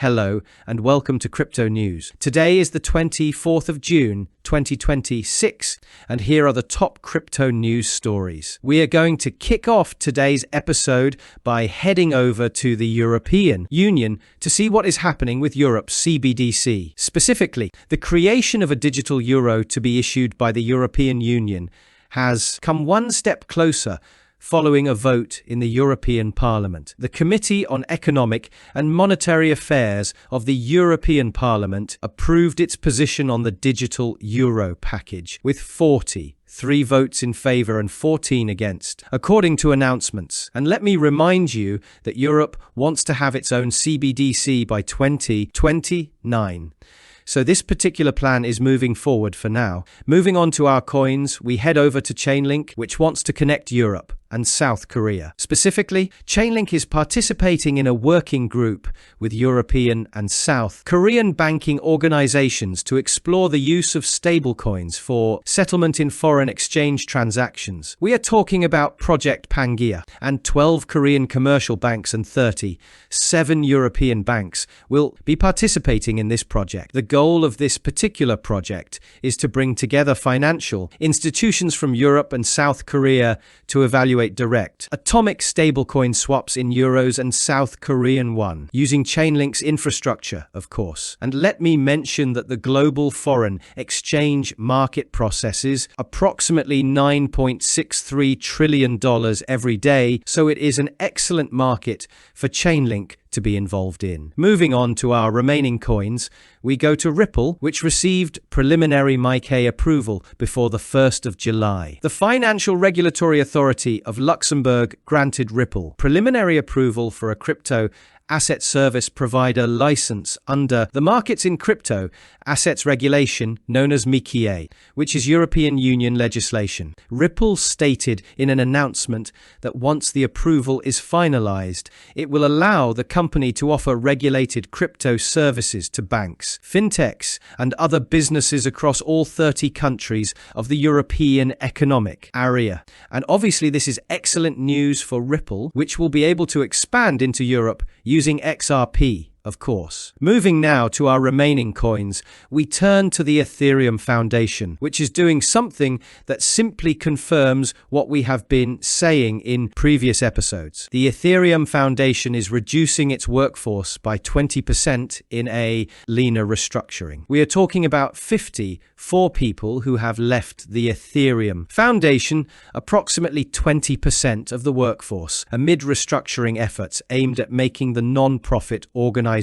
Hello, and welcome to Crypto News. Today is the 24th of June, 2026, and here are the top crypto news stories. We are going to kick off today's episode by heading over to the European Union to see what is happening with Europe's CBDC. Specifically, the creation of a digital euro to be issued by the European Union has come one step closer following a vote in the European Parliament. The Committee on Economic and Monetary Affairs of the European Parliament approved its position on the digital euro package, with 43 votes in favour and 14 against, according to announcements. And let me remind you that Europe wants to have its own CBDC by 2029. So this particular plan is moving forward for now. Moving on to our coins, we head over to Chainlink, which wants to connect Europe and South Korea. Specifically, Chainlink is participating in a working group with European and South Korean banking organizations to explore the use of stablecoins for settlement in foreign exchange transactions. We are talking about Project Pangea, and 12 Korean commercial banks and 37 European banks will be participating in this project. The goal of this particular project is to bring together financial institutions from Europe and South Korea to evaluate direct atomic stablecoin swaps in euros and South Korean won, using Chainlink's infrastructure, of course. And let me mention that the global foreign exchange market processes approximately $9.63 trillion every day, so it is an excellent market for Chainlink to be involved in. Moving on to our remaining coins, we go to Ripple, which received preliminary MiCA approval before the 1st of July. The Financial Regulatory Authority of Luxembourg granted Ripple preliminary approval for a crypto asset service provider license under the Markets in Crypto Assets Regulation, known as MiCA, which is European Union legislation. Ripple stated in an announcement that once the approval is finalized, it will allow the company to offer regulated crypto services to banks, fintechs, and other businesses across all 30 countries of the European Economic Area. And obviously this is excellent news for Ripple, which will be able to expand into Europe using XRP, of course. Moving now to our remaining coins, we turn to the Ethereum Foundation, which is doing something that simply confirms what we have been saying in previous episodes. The Ethereum Foundation is reducing its workforce by 20% in a leaner restructuring. We are talking about 54 people who have left the Ethereum Foundation, approximately 20% of the workforce, amid restructuring efforts aimed at making the non-profit organization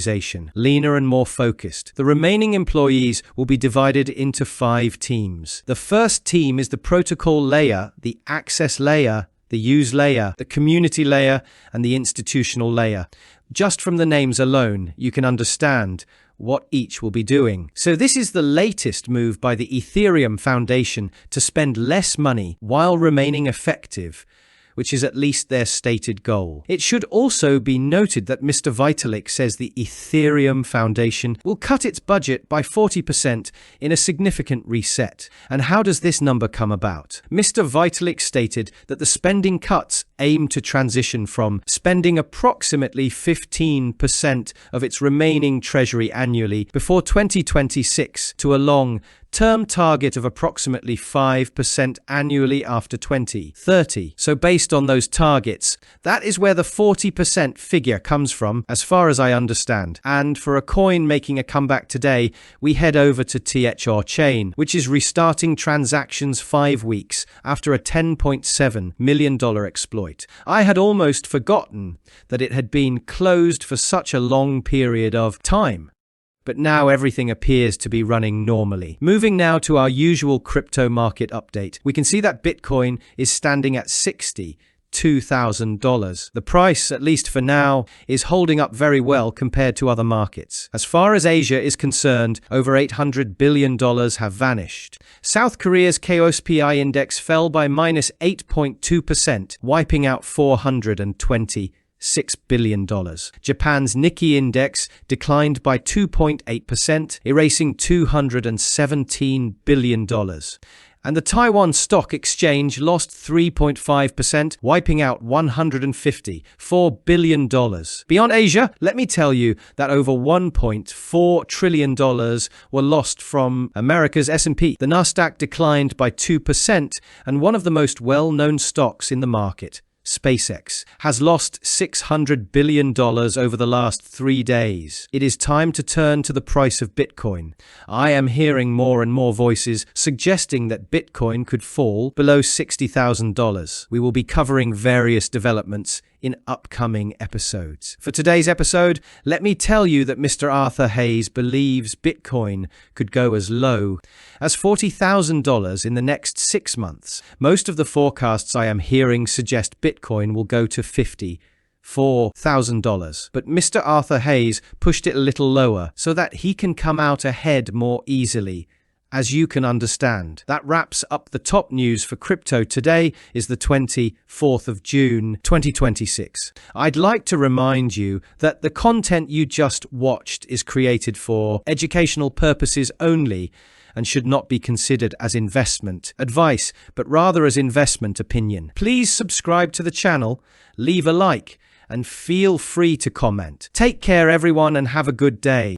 leaner and more focused. The remaining employees will be divided into 5 teams. The first team is the protocol layer, the access layer, the use layer, the community layer, and the institutional layer. Just from the names alone, you can understand what each will be doing. So this is the latest move by the Ethereum Foundation to spend less money while remaining effective, which is at least their stated goal. It should also be noted that Mr. Vitalik says the Ethereum Foundation will cut its budget by 40% in a significant reset. And how does this number come about? Mr. Vitalik stated that the spending cuts aim to transition from spending approximately 15% of its remaining treasury annually before 2026 to a long-term target of approximately 5% annually after 2030. So based on those targets, that is where the 40% figure comes from, as far as I understand. And for a coin making a comeback today, we head over to THORChain, which is restarting transactions 5 weeks after a $10.7 million exploit. I had almost forgotten that it had been closed for such a long period of time. But now everything appears to be running normally. Moving now to our usual crypto market update, we can see that Bitcoin is standing at $62,000. The price, at least for now, is holding up very well compared to other markets. As far as Asia is concerned, over $800 billion have vanished. South Korea's KOSPI index fell by -8.2%, wiping out $426 billion. Japan's Nikkei index declined by 2.8%, erasing $217 billion. And the Taiwan Stock Exchange lost 3.5%, wiping out $154 billion. Beyond Asia, let me tell you that over $1.4 trillion were lost from America's S&P. The Nasdaq declined by 2%, and one of the most well-known stocks in the market, SpaceX, has lost $600 billion over the last 3 days. It is time to turn to the price of Bitcoin. I am hearing more and more voices suggesting that Bitcoin could fall below $60,000. We will be covering various developments in upcoming episodes. For today's episode, let me tell you that Mr. Arthur Hayes believes Bitcoin could go as low as $40,000 in the next 6 months. Most of the forecasts I am hearing suggest Bitcoin will go to $54,000, but Mr. Arthur Hayes pushed it a little lower so that he can come out ahead more easily. As you can understand, that wraps up the top news for crypto. Today is the 24th of June, 2026. I'd like to remind you that the content you just watched is created for educational purposes only and should not be considered as investment advice, but rather as investment opinion. Please subscribe to the channel, leave a like, and feel free to comment. Take care, everyone, and have a good day.